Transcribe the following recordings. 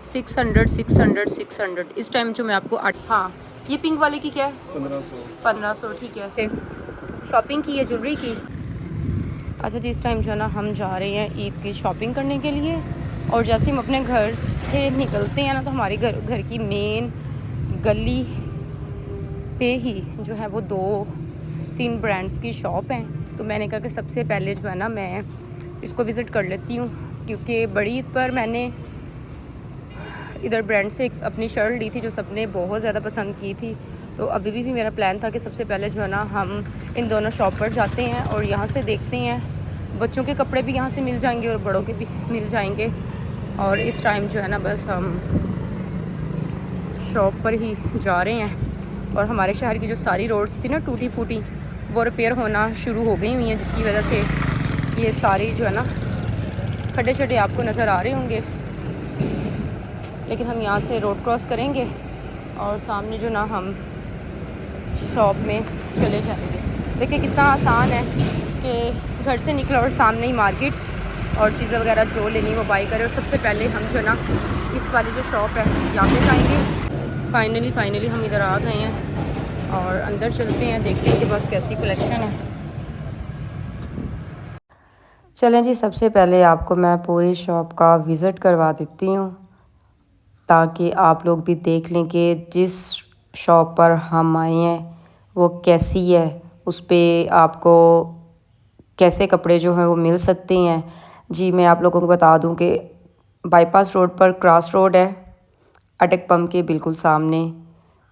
600 600 600 इस टाइम जो मैं आपको हाँ, ये पिंक वाले की क्या है? 1500 ठीक है। शॉपिंग की है ज्वेलरी की। अच्छा जी, इस टाइम जो है ना हम जा रहे हैं ईद की शॉपिंग करने के लिए। और जैसे हम अपने घर से निकलते हैं ना, तो हमारे घर की मेन गली पे ही जो है वो 2-3 ब्रांड्स की शॉप हैं। तो मैंने कहा कि सबसे पहले जो है ना मैं इसको विज़िट कर लेती हूँ, क्योंकि बड़ी ईद पर मैंने इधर ब्रांड से अपनी शर्ट ली थी जो सबने बहुत ज़्यादा पसंद की थी। तो अभी भी मेरा प्लान था कि सबसे पहले जो है ना हम इन दोनों शॉप पर जाते हैं और यहाँ से देखते हैं। बच्चों के कपड़े भी यहाँ से मिल जाएंगे और बड़ों के भी मिल जाएंगे। और इस टाइम जो है ना बस हम शॉप पर ही जा रहे हैं। और हमारे शहर की जो सारी रोड्स थी ना टूटी फूटी, वो रिपेयर होना शुरू हो गई हुई हैं, जिसकी वजह से ये सारी जो है ना खड्डे शड्डे आपको नज़र आ रहे होंगे। लेकिन हम यहाँ से रोड क्रॉस करेंगे और सामने जो ना हम शॉप में चले जाएंगे। देखिए कितना आसान है कि घर से निकलो और सामने ही मार्केट, और चीज़ें वगैरह जो लेनी वो बाई करें। और सबसे पहले हम जो है ना इस वाली जो शॉप है यहाँ पे जाएंगे। फाइनली हम इधर आ गए हैं और अंदर चलते हैं, देखते हैं कि बस कैसी कलेक्शन है। चलें जी, सबसे पहले आपको मैं पूरी शॉप का विज़िट करवा देती हूँ, ताकि आप लोग भी देख लें कि जिस शॉप पर हम आए हैं वो कैसी है, उस पे आपको कैसे कपड़े जो हैं वो मिल सकते हैं। जी, मैं आप लोगों को बता दूं कि बाईपास रोड पर क्रॉस रोड है, अटक पम्प के बिल्कुल सामने।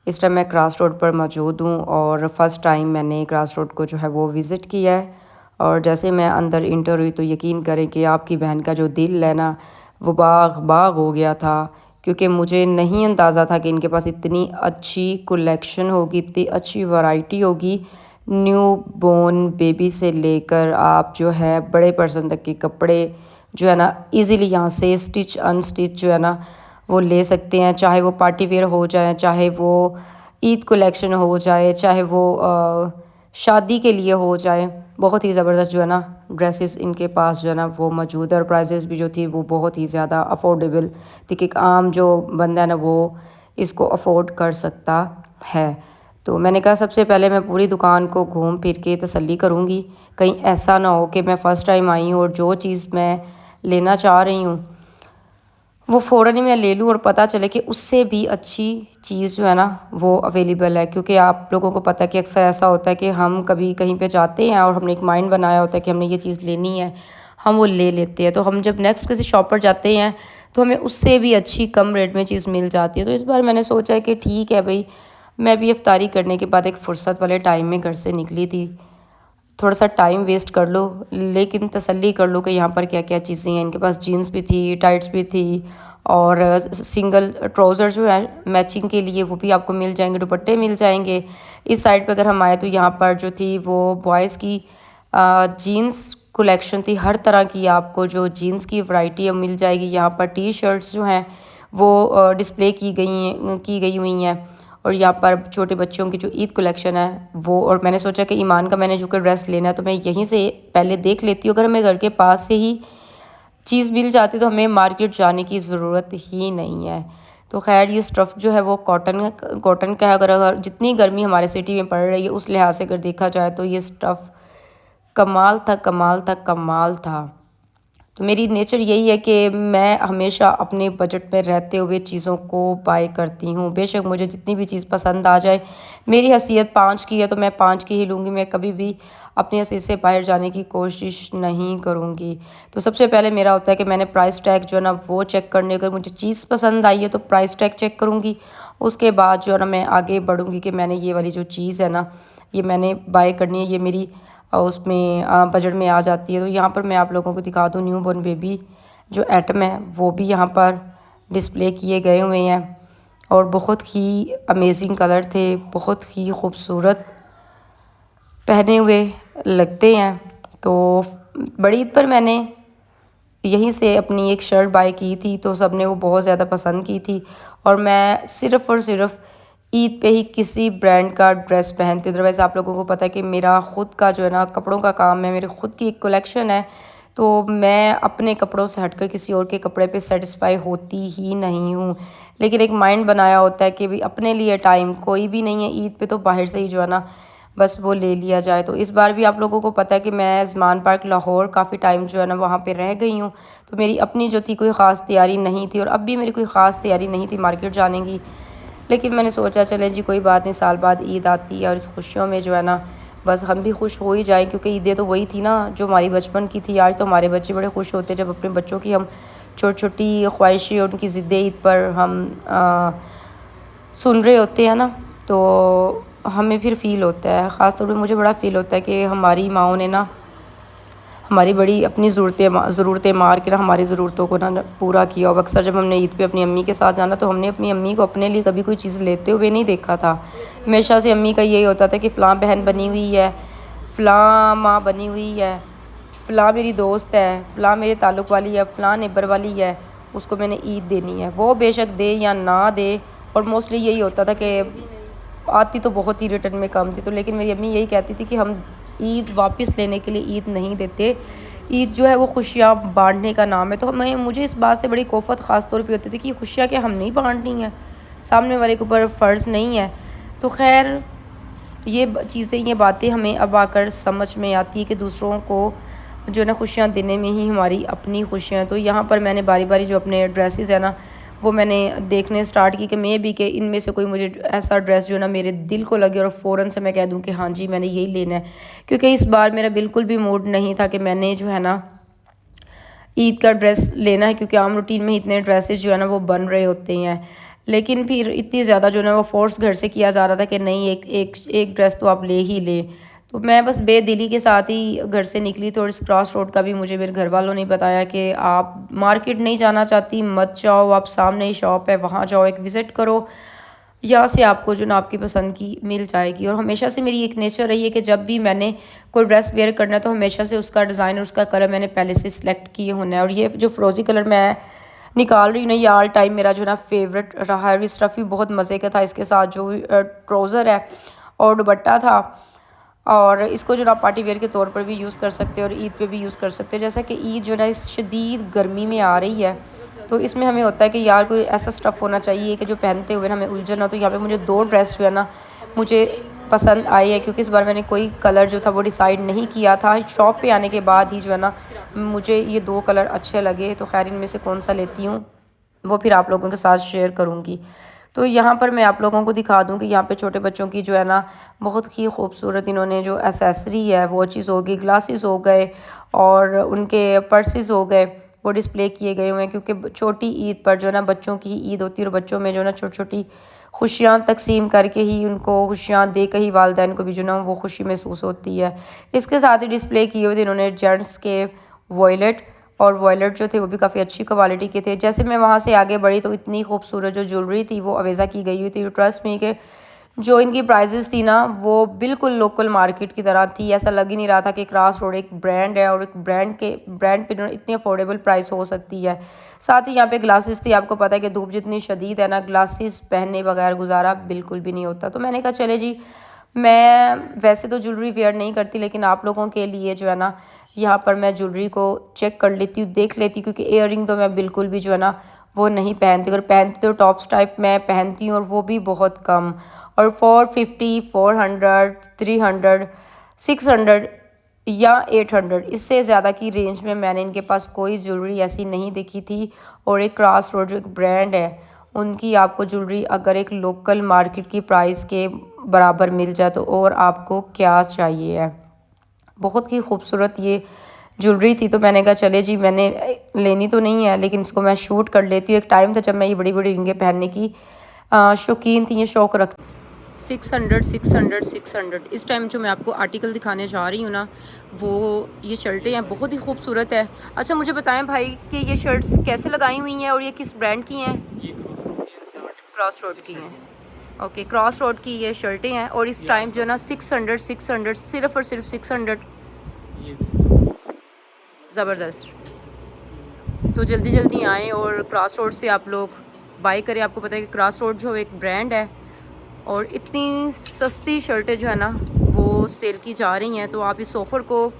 इस टाइम मैं क्रॉस रोड पर मौजूद हूँ और फ़र्स्ट टाइम मैंने क्रॉस रोड को जो है वो विज़िट किया है। और जैसे मैं अंदर इंटर हुई तो यकीन करें कि आपकी बहन का जो दिल है ना वो बाग बाग हो गया था, क्योंकि मुझे नहीं अंदाज़ा था कि इनके पास इतनी अच्छी कलेक्शन होगी, इतनी अच्छी वैरायटी होगी। न्यू बॉर्न बेबी से लेकर आप जो है बड़े पर्सन तक के कपड़े जो है ना इजीली यहाँ से स्टिच अनस्टिच जो है ना वो ले सकते हैं। चाहे वो पार्टी वेयर हो जाए, चाहे वो ईद कलेक्शन हो जाए, चाहे वो शादी के लिए हो जाए। बहुत ही ज़बरदस्त जो है ना ड्रेसेस इनके पास जो है ना वो मौजूद है। और प्राइजेस भी जो थी वो बहुत ही ज़्यादा अफोर्डेबल थी कि आम जो बंदा है ना वो इसको अफोर्ड कर सकता है। तो मैंने कहा सबसे पहले मैं पूरी दुकान को घूम फिर के तसल्ली करूँगी, कहीं ऐसा ना हो कि मैं फ़र्स्ट टाइम आई हूँ और जो चीज़ मैं लेना चाह रही हूँ वो फ़ौरन ही मैं ले लूँ और पता चले कि उससे भी अच्छी चीज़ जो है ना वो अवेलेबल है। क्योंकि आप लोगों को पता है कि अक्सर ऐसा होता है कि हम कभी कहीं पे जाते हैं और हमने एक माइंड बनाया होता है कि हमने ये चीज़ लेनी है, हम वो ले लेते हैं। तो हम जब नेक्स्ट किसी शॉप पर जाते हैं तो हमें उससे भी अच्छी कम रेट में चीज़ मिल जाती है। तो इस बार मैंने सोचा है कि ठीक है भाई, मैं भी इफ्तारी करने के बाद एक फ़ुर्सत वाले टाइम में घर से निकली थी, थोड़ा सा टाइम वेस्ट कर लो लेकिन तसल्ली कर लो कि यहाँ पर क्या क्या चीज़ें हैं। इनके पास जीन्स भी थी, टाइट्स भी थी, और सिंगल ट्राउज़र जो है मैचिंग के लिए वो भी आपको मिल जाएंगे, दुपट्टे मिल जाएंगे। इस साइड पर अगर हम आए तो यहाँ पर जो थी वो बॉयज़ की जीन्स कलेक्शन थी। हर तरह की आपको जो जीन्स की वैरायटी है मिल जाएगी। यहाँ पर टी शर्ट्स जो हैं वो डिस्प्ले की गई हुई हैं। और यहाँ पर छोटे बच्चों की जो ईद कलेक्शन है वो, और मैंने सोचा कि ईमान का मैंने जो कि ड्रेस लेना है तो मैं यहीं से पहले देख लेती हूँ। अगर हमें घर के पास से ही चीज़ मिल जाती तो हमें मार्केट जाने की ज़रूरत ही नहीं है। तो खैर ये स्टफ़ जो है वो कॉटन का है। अगर जितनी गर्मी हमारे सिटी में पड़ रही है उस लिहाज से अगर देखा जाए तो ये स्टफ़ कमाल था, कमाल था, कमाल था। तो मेरी नेचर यही है कि मैं हमेशा अपने बजट में रहते हुए चीज़ों को बाय करती हूँ। बेशक मुझे जितनी भी चीज़ पसंद आ जाए, मेरी हैसियत 5 की है तो मैं 5 की ही लूँगी। मैं कभी भी अपनी हैसियत से बाहर जाने की कोशिश नहीं करूँगी। तो सबसे पहले मेरा होता है कि मैंने प्राइस टैग जो है ना वो चेक करने, अगर मुझे चीज़ पसंद आई है तो प्राइस टैग चेक करूँगी। उसके बाद जो है ना मैं आगे बढ़ूँगी कि मैंने ये वाली जो चीज़ है ना ये मैंने बाय करनी है, ये मेरी उसमें बजट में आ जाती है। तो यहाँ पर मैं आप लोगों को दिखा दूँ न्यू बॉर्न बेबी जो एटम है वो भी यहाँ पर डिस्प्ले किए गए हुए हैं। और बहुत ही अमेजिंग कलर थे, बहुत ही खूबसूरत पहने हुए लगते हैं। तो बड़ी ईद पर मैंने यहीं से अपनी एक शर्ट बाय की थी तो सबने वो बहुत ज़्यादा पसंद की थी। और मैं सिर्फ़ और सिर्फ ईद पे ही किसी ब्रांड का ड्रेस पहनती हूँ। अदरवाइज़ आप लोगों को पता है कि मेरा ख़ुद का जो है ना कपड़ों का काम है, मेरी ख़ुद की एक कलेक्शन है तो मैं अपने कपड़ों से हटकर किसी और के कपड़े पे सेटिस्फाई होती ही नहीं हूँ। लेकिन एक माइंड बनाया होता है कि भाई अपने लिए टाइम कोई भी नहीं है ईद पे, तो बाहर से ही जो है ना बस वो ले लिया जाए। तो इस बार भी आप लोगों को पता है कि मैं ज़मान पार्क लाहौर काफ़ी टाइम जो है ना वहाँ पे रह गई हूँ। तो मेरी अपनी जो थी कोई ख़ास तैयारी नहीं थी, और अब भी मेरी कोई ख़ास तैयारी नहीं थी मार्केट जाने की। लेकिन मैंने सोचा चले जी कोई बात नहीं, साल बाद ईद आती है और इस खुशियों में जो है ना बस हम भी खुश हो ही जाएं, क्योंकि ईदें तो वही थी ना जो हमारी बचपन की थी। आज तो हमारे बच्चे बड़े खुश होते जब अपने बच्चों की हम छोटी छोटी ख्वाहिशें और उनकी ज़िद्दें ईद पर हम सुन रहे होते हैं ना, तो हमें फिर फ़ील होता है, ख़ास तौर पे मुझे बड़ा फ़ील होता है कि हमारी माँओं ने ना हमारी बड़ी अपनी ज़रूरतें मार के ना हमारी ज़रूरतों को ना पूरा किया। और अक्सर जब हमने ईद पे अपनी अम्मी के साथ जाना, तो हमने अपनी अम्मी को अपने लिए कभी कोई चीज़ लेते हुए नहीं देखा था। हमेशा से अम्मी का यही होता था कि फ़लाँ बहन बनी हुई है, फ़लाँ माँ बनी हुई है, फ़लाँ मेरी दोस्त है, फ़लाँ मेरे ताल्लुक़ वाली है, फ़लाँ नेबर वाली है, उसको मैंने ईद देनी है। वो बेशक दे या ना दे, और मोस्टली यही होता था कि आती तो बहुत ही रिटर्न में कम थी। तो लेकिन मेरी अम्मी यही कहती थी कि हम ईद वापस लेने के लिए ईद नहीं देते, ईद जो है वो खुशियाँ बांटने का नाम है। तो मुझे इस बात से बड़ी कोफत ख़ास तौर पे होती थी कि खुशियाँ क्या हम नहीं बांटनी है, सामने वाले के ऊपर फ़र्ज़ नहीं है। तो खैर ये चीज़ें, ये बातें हमें अब आकर समझ में आती है कि दूसरों को जो है ना खुशियाँ देने में ही हमारी अपनी खुशियाँ। तो यहाँ पर मैंने बारी बारी जो अपने ड्रेसेस है ना वो मैंने देखने स्टार्ट की कि मैं भी कि इनमें से कोई मुझे ऐसा ड्रेस जो है ना मेरे दिल को लगे और फ़ौरन से मैं कह दूँ कि हाँ जी मैंने यही लेना है। क्योंकि इस बार मेरा बिल्कुल भी मूड नहीं था कि मैंने जो है ना ईद का ड्रेस लेना है, क्योंकि आम रूटीन में इतने ड्रेसेस जो है ना वो बन रहे होते हैं। लेकिन फिर इतनी ज़्यादा जो है ना वो फ़ोर्स घर से किया जा रहा था कि नहीं, एक ड्रेस तो आप ले ही लें। तो मैं बस बेदिली के साथ ही घर से निकली। तो इस क्रॉस रोड का भी मुझे मेरे घर वालों ने बताया कि आप मार्केट नहीं जाना चाहती मत जाओ, आप सामने ही शॉप है वहाँ जाओ, एक विज़िट करो, यहाँ से आपको जो ना आपकी पसंद की मिल जाएगी। और हमेशा से मेरी एक नेचर रही है कि जब भी मैंने कोई ड्रेस वेयर करना है तो हमेशा से उसका डिज़ाइन और उसका कलर मैंने पहले से सिलेक्ट किए होना है। और ये जो फ़िरोज़ी कलर मैं निकाल रही हूँ ना, ये ऑल टाइम मेरा जो ना फेवरेट रहा है। इस स्टफ़ भी बहुत मज़े का था, इसके साथ जो ट्राउज़र है और दुपट्टा था। और इसको जो ना पार्टी वेयर के तौर पर भी यूज़ कर सकते हैं और ईद पे भी यूज़ कर सकते हैं। जैसा कि ईद जो ना इस शदीद गर्मी में आ रही है, तो इसमें हमें होता है कि यार कोई ऐसा स्टफ़ होना चाहिए कि जो पहनते हुए ना हमें उलझन ना हो। तो यहाँ पे मुझे 2 ड्रेस जो है ना मुझे पसंद आई है, क्योंकि इस बार मैंने कोई कलर जो था वो डिसाइड नहीं किया था। शॉप पे आने के बाद ही जो है ना मुझे ये 2 कलर अच्छे लगे। तो खैर इनमें से कौन सा लेती हूँ वो फिर आप लोगों के साथ शेयर करूँगी। तो यहाँ पर मैं आप लोगों को दिखा दूँ कि यहाँ पे छोटे बच्चों की जो है ना बहुत ही खूबसूरत इन्होंने जो एसेसरी है वो चीज़ हो गई, ग्लासेस हो गए और उनके पर्सेस हो गए, वो डिस्प्ले किए गए हुए हैं। क्योंकि छोटी ईद पर जो है ना बच्चों की ईद होती है और बच्चों में जो है ना छोटी छोटी खुशियाँ तकसीम करके ही, उनको खुशियाँ दे कर ही वालिदैन को भी जो ना वो खुशी महसूस होती है। इसके साथ ही डिस्प्ले किए हुए थे इन्होंने जेंट्स के वॉयलेट, और वॉयलेट जो थे वो भी काफ़ी अच्छी क्वालिटी के थे। जैसे मैं वहाँ से आगे बढ़ी तो इतनी खूबसूरत जो ज्वेलरी थी वो अवेज़ा की गई हुई थी। ट्रस्ट मी कि जो इनकी प्राइजेस थी ना वो बिल्कुल लोकल मार्केट की तरह थी। ऐसा लग ही नहीं रहा था कि क्रॉस रोड एक ब्रांड है और एक ब्रांड पे इतनी अफोर्डेबल प्राइस हो सकती है। साथ ही यहाँ पे ग्लासेस थी। आपको पता है कि धूप जितनी शदीद है ना, ग्लासेस पहने बगैर गुजारा बिल्कुल भी नहीं होता। तो मैंने कहा चले जी, मैं वैसे तो ज्वेलरी वेयर नहीं करती, लेकिन आप लोगों के लिए जो है ना यहाँ पर मैं ज्वेलरी को चेक कर लेती हूँ, देख लेती हूँ। क्योंकि इयररिंग तो मैं बिल्कुल भी जो है ना वो नहीं पहनती। अगर पहनती तो टॉप्स टाइप मैं पहनती हूँ और वो भी बहुत कम। और 450, 400, 300, 600 या 800, इससे ज़्यादा की रेंज में मैंने इनके पास कोई ज्वेलरी ऐसी नहीं देखी थी। और एक क्रॉस रोड जो एक ब्रांड है, उनकी आपको ज्वेलरी अगर एक लोकल मार्केट की प्राइस के बराबर मिल जाए तो और आपको क्या चाहिए है। बहुत ही खूबसूरत ये ज्वेलरी थी। तो मैंने कहा चले जी, मैंने लेनी तो नहीं है लेकिन इसको मैं शूट कर लेती हूँ। एक टाइम था जब मैं ये बड़ी बड़ी रिंगें पहनने की शौकीन थी, ये शौक़ रख 600, 600, 600। इस टाइम जो मैं आपको आर्टिकल दिखाने जा रही हूँ ना वो ये शर्टें हैं, बहुत ही खूबसूरत है। अच्छा मुझे बताएं भाई कि ये शर्ट्स कैसे लगाई हुई हैं और ये किस ब्रांड की हैं? क्रॉस रोड की हैं। ओके, क्रॉस रोड की ये शर्टें हैं और इस टाइम जो है ना 600, 600, सिर्फ और सिर्फ 600। ज़बरदस्त। तो जल्दी जल्दी आएँ और क्रॉस रोड से आप लोग बाई करें। आपको पता है कि क्रॉस रोड जो एक ब्रांड है और इतनी सस्ती शर्टें जो है ना वो सेल की जा रही हैं। तो आप इस ऑफ़र को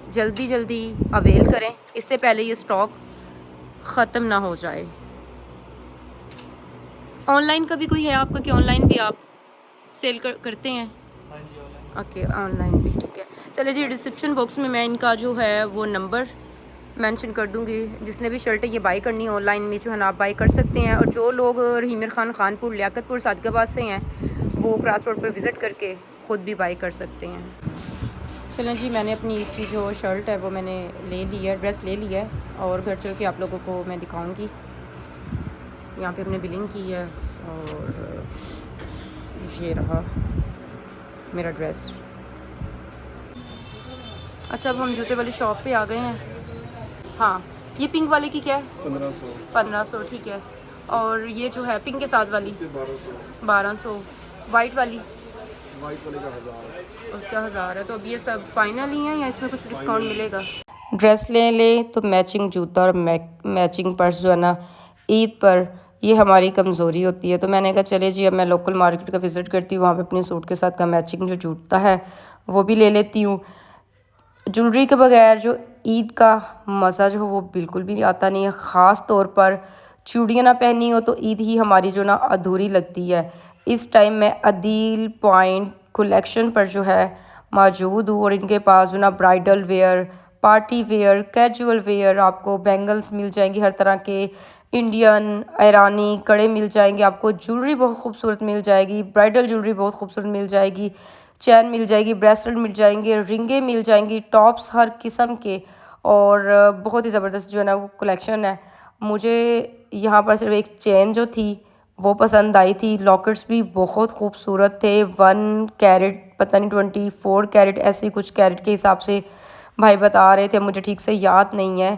जल्दी जल्दी अवेल करें, इससे पहले ये स्टॉक ख़त्म ना हो जाए। ऑनलाइन का भी कोई है आपका कि ऑनलाइन भी आप सेल करते हैं? ओके, ऑनलाइन भी ठीक है। चले जी, डिस्क्रिप्शन बॉक्स में मैं इनका जो है वो नंबर मेंशन कर दूंगी। जिसने भी शर्टें ये बाई करनी है ऑनलाइन में जो है ना आप बाई कर सकते हैं। और जो लोग रहीमर खान खानपुर लियाकतपुर सादकाबाद से हैं वो क्रास रोड पर विज़िट करके ख़ुद भी बाई कर सकते हैं। चलें जी, मैंने अपनी ईद की जो शर्ट है वो मैंने ले ली है, ड्रेस ले ली है और घर चल के आप लोगों को मैं दिखाऊंगी। यहाँ पे हमने बिलिंग की है और ये रहा मेरा ड्रेस। अच्छा, अब हम जूते वाली शॉप पे आ गए हैं। हाँ, ये पिंक वाले की क्या है? 1500। 1500 ठीक है। और ये जो है पिंक के साथ वाली 1200। वाइट वाली वाइट वाले का 1000। उसका 1000 है। तो अब ये सब फाइनल ही है या इसमें कुछ डिस्काउंट मिलेगा? ड्रेस ले लें तो मैचिंग जूता और मैचिंग पर्स जो है ना, ईद पर ये हमारी कमज़ोरी होती है। तो मैंने कहा चले जी, अब मैं लोकल मार्केट का विज़िट करती हूँ, वहाँ पे अपने सूट के साथ का मैचिंग जो जूता है वो भी ले लेती हूँ। ज्वेलरी के बगैर जो ईद का मज़ा जो वो बिल्कुल भी आता नहीं है। ख़ास तौर पर चूड़ियाँ ना पहनी हो तो ईद ही हमारी जो ना अधूरी लगती है। इस टाइम मैं अदील पॉइंट कलेक्शन पर जो है मौजूद हूँ और इनके पास जो ना bridal where, party wear, casual wear, आपको बैंगल्स मिल जाएंगी हर तरह के, इंडियन ईरानी कड़े मिल जाएंगे, आपको ज्वेलरी बहुत खूबसूरत मिल जाएगी, ब्राइडल ज्वेलरी बहुत खूबसूरत मिल जाएगी, चैन मिल जाएगी, ब्रेसलेट मिल जाएंगे, रिंगें मिल जाएंगी, टॉप्स हर किस्म के। और बहुत ही ज़बरदस्त जो है ना वो कलेक्शन है। मुझे यहाँ पर सिर्फ एक चेन जो थी वो पसंद आई थी। लॉकेट्स भी बहुत खूबसूरत थे, 1 कैरेट पता नहीं 24 कैरेट ऐसे कुछ कैरेट के हिसाब से भाई बता रहे थे, मुझे ठीक से याद नहीं है।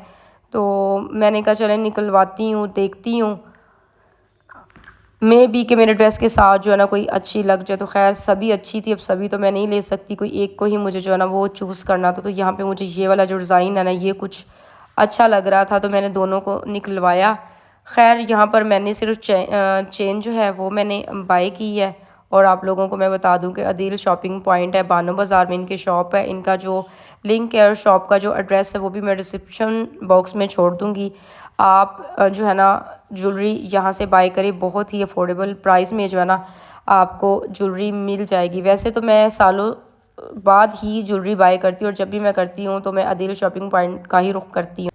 तो मैंने कहा चले निकलवाती हूँ, देखती हूँ मे बी कि मेरे ड्रेस के साथ जो है ना कोई अच्छी लग जाए। तो खैर सभी अच्छी थी, अब सभी तो मैं नहीं ले सकती, कोई एक को ही मुझे जो है ना वो चूज़ करना था। तो यहाँ पे मुझे ये वाला जो डिज़ाइन है ना ये कुछ अच्छा लग रहा था तो मैंने दोनों को निकलवाया। खैर यहाँ पर मैंने सिर्फ चेन जो है वो मैंने बाय की है। और आप लोगों को मैं बता दूं कि अदील शॉपिंग पॉइंट है, बानो बाज़ार में इनकी शॉप है। इनका जो लिंक है और शॉप का जो एड्रेस है वो भी मैं डिस्क्रिप्शन बॉक्स में छोड़ दूँगी। आप जो है ना ज्वेलरी यहाँ से बाय करें, बहुत ही अफोर्डेबल प्राइस में जो है ना आपको ज्वेलरी मिल जाएगी। वैसे तो मैं सालों बाद ही ज्वेलरी बाय करती हूँ और जब भी मैं करती हूँ तो मैं अदील शॉपिंग पॉइंट का ही रुख करती हूँ।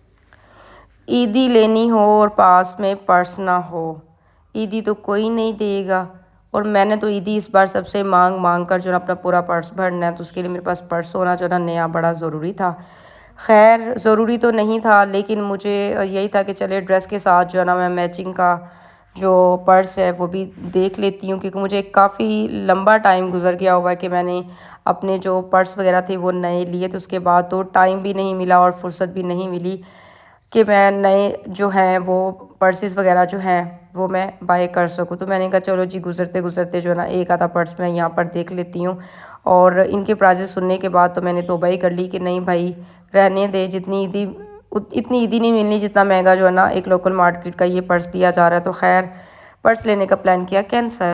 ईदी लेनी हो और पास में पर्स ना हो, ईदी तो कोई नहीं देगा। और मैंने तो ईदी इस बार सबसे मांग मांग कर जो ना अपना पूरा पर्स भरना है, तो उसके लिए मेरे पास पर्स होना जो ना नया बड़ा ज़रूरी था। खैर ज़रूरी तो नहीं था लेकिन मुझे यही था कि चले ड्रेस के साथ जो है ना मैं मैचिंग का जो पर्स है वो भी देख लेती हूँ, क्योंकि मुझे काफ़ी लंबा टाइम गुजर गया हुआ है कि मैंने अपने जो पर्स वगैरह थे वो नए लिए, तो उसके बाद तो टाइम भी नहीं मिला और फुर्सत भी नहीं मिली कि मैं नए जो हैं वो पर्सेस वगैरह जो हैं वो मैं बाय कर सकूँ। तो मैंने कहा चलो जी गुज़रते गुज़रते जो है ना एक आधा पर्स मैं यहाँ पर देख लेती हूँ। और इनके प्राइजेस सुनने के बाद तो मैंने तौबा ही कर ली कि नहीं भाई रहने दे, इतनी ईदी नहीं मिलनी जितना महंगा जो है ना एक लोकल मार्केट का ये पर्स दिया जा रहा है। तो खैर पर्स लेने का प्लान किया कैंसल।